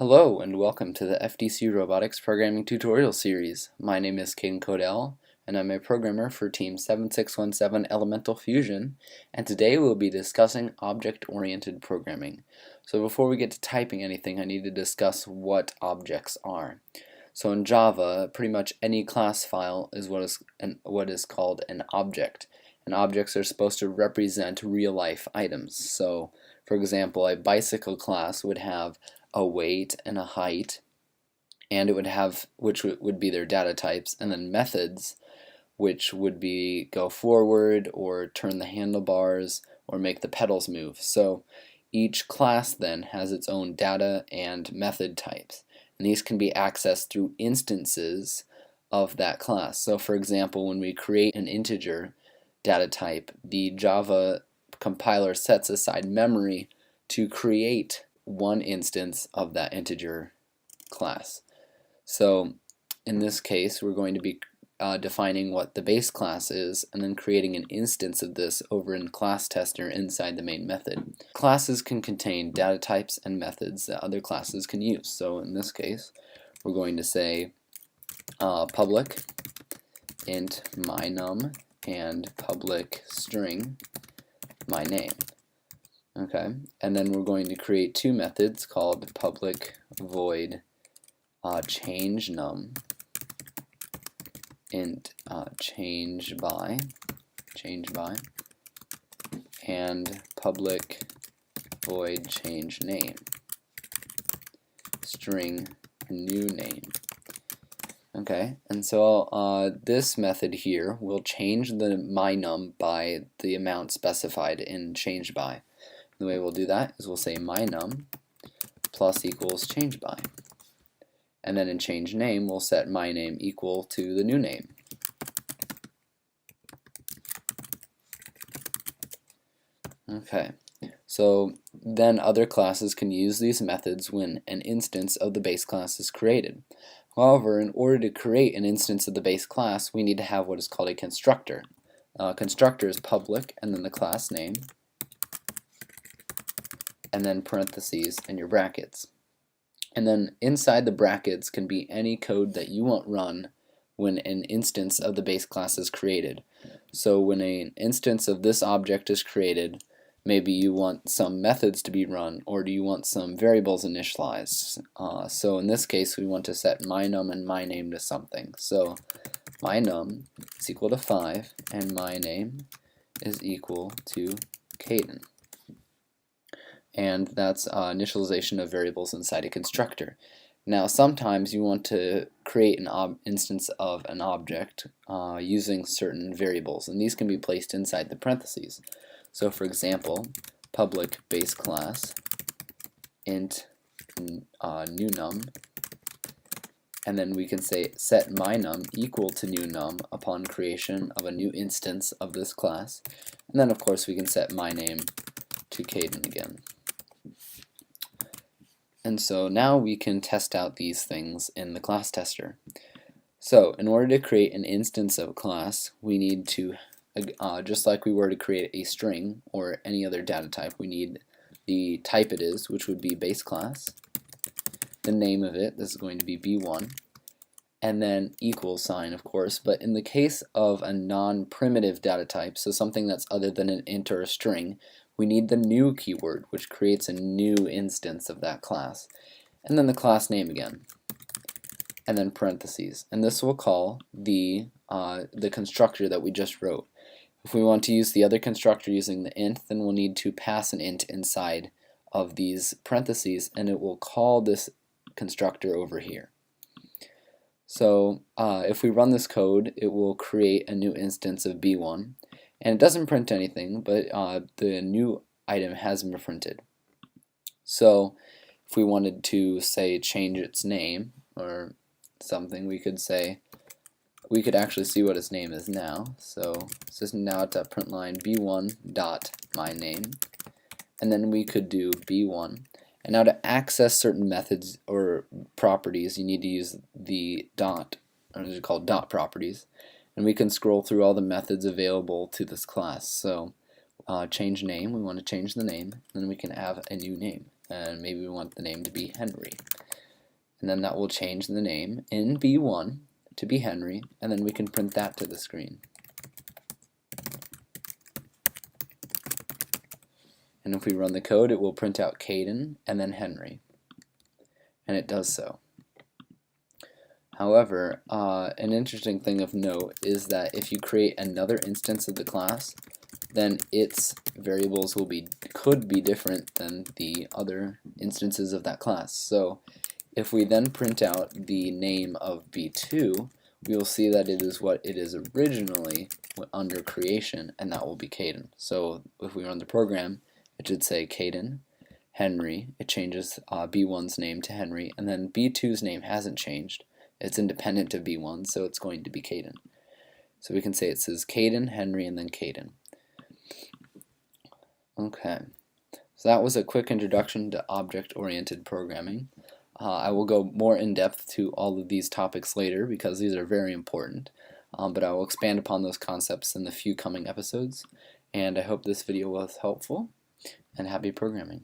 Hello and welcome to the FTC Robotics Programming tutorial series. My name is Cayden Codel and I'm a programmer for Team 7617 Elemental Fusion, and today we'll be discussing object-oriented programming. So before we get to typing anything, I need to discuss what objects are. So in Java, pretty much any class file is what is called an object. And objects are supposed to represent real-life items. So for example, a bicycle class would have a weight and a height, and it would have, which would be their data types, and then methods, which would be go forward or turn the handlebars or make the pedals move. So each class then has its own data and method types, and these can be accessed through instances of that class. So for example, when we create an integer data type, the Java compiler sets aside memory to create one instance of that integer class. So in this case, we're going to be defining what the base class is and then creating an instance of this over in class tester inside the main method. Classes can contain data types and methods that other classes can use. So in this case, we're going to say public int mynum and public string myname. Okay, and then we're going to create two methods called public void change num int change by and public void change name string new name. Okay, and so this method here will change the mynum by the amount specified in change by. The way we'll do that is we'll say mynum plus equals change by. And then in change name, we'll set myname equal to the new name. Okay, so then other classes can use these methods when an instance of the base class is created. However, in order to create an instance of the base class, we need to have what is called a constructor. Constructor is public and then the class name, and then parentheses and your brackets. And then inside the brackets can be any code that you want run when an instance of the base class is created. So when an instance of this object is created, maybe you want some methods to be run, or do you want some variables initialized? So in this case, we want to set mynum and myname to something. So mynum is equal to 5 and myname is equal to Cayden. And that's initialization of variables inside a constructor. Now sometimes you want to create an instance of an object using certain variables, and these can be placed inside the parentheses. So for example, public base class int new num, and then we can say set mynum equal to new num upon creation of a new instance of this class, and then of course we can set myname to Cayden again. And so now we can test out these things in the class tester. So in order to create an instance of a class, we need to, just like we were to create a string or any other data type, we need the type it is, which would be base class, the name of it, this is going to be b1, and then equal sign, of course. But in the case of a non-primitive data type, so something that's other than an int or a string, we need the new keyword, which creates a new instance of that class. And then the class name again. And then parentheses. And this will call the constructor that we just wrote. If we want to use the other constructor using the int, then we'll need to pass an int inside of these parentheses, and it will call this constructor over here. So if we run this code, it will create a new instance of b1. And it doesn't print anything, but the new item has been printed. So if we wanted to, say, change its name or something, we could say, we could actually see what its name is now. So system.out.println b1 dot myname, and then we could do b1. And now to access certain methods or properties, you need to use the dot, or these are called dot properties. And we can scroll through all the methods available to this class. So change name, we want to change the name, then we can have a new name, and maybe we want the name to be Henry. and then that will change the name in B1 to be Henry, and then we can print that to the screen. And if we run the code, it will print out Cayden and then Henry, and it does so. However, an interesting thing of note is that if you create another instance of the class, then its variables could be different than the other instances of that class. So if we then print out the name of B2, we will see that it is what it is originally under creation, and that will be Cayden. So if we run the program, it should say Cayden, Henry. It changes B1's name to Henry, and then B2's name hasn't changed. It's independent of B1, so it's going to be Cayden. So we can say it says Cayden, Henry, and then Cayden. Okay, so that was a quick introduction to object-oriented programming. I will go more in depth to all of these topics later because these are very important, but I will expand upon those concepts in the few coming episodes, and I hope this video was helpful, and happy programming.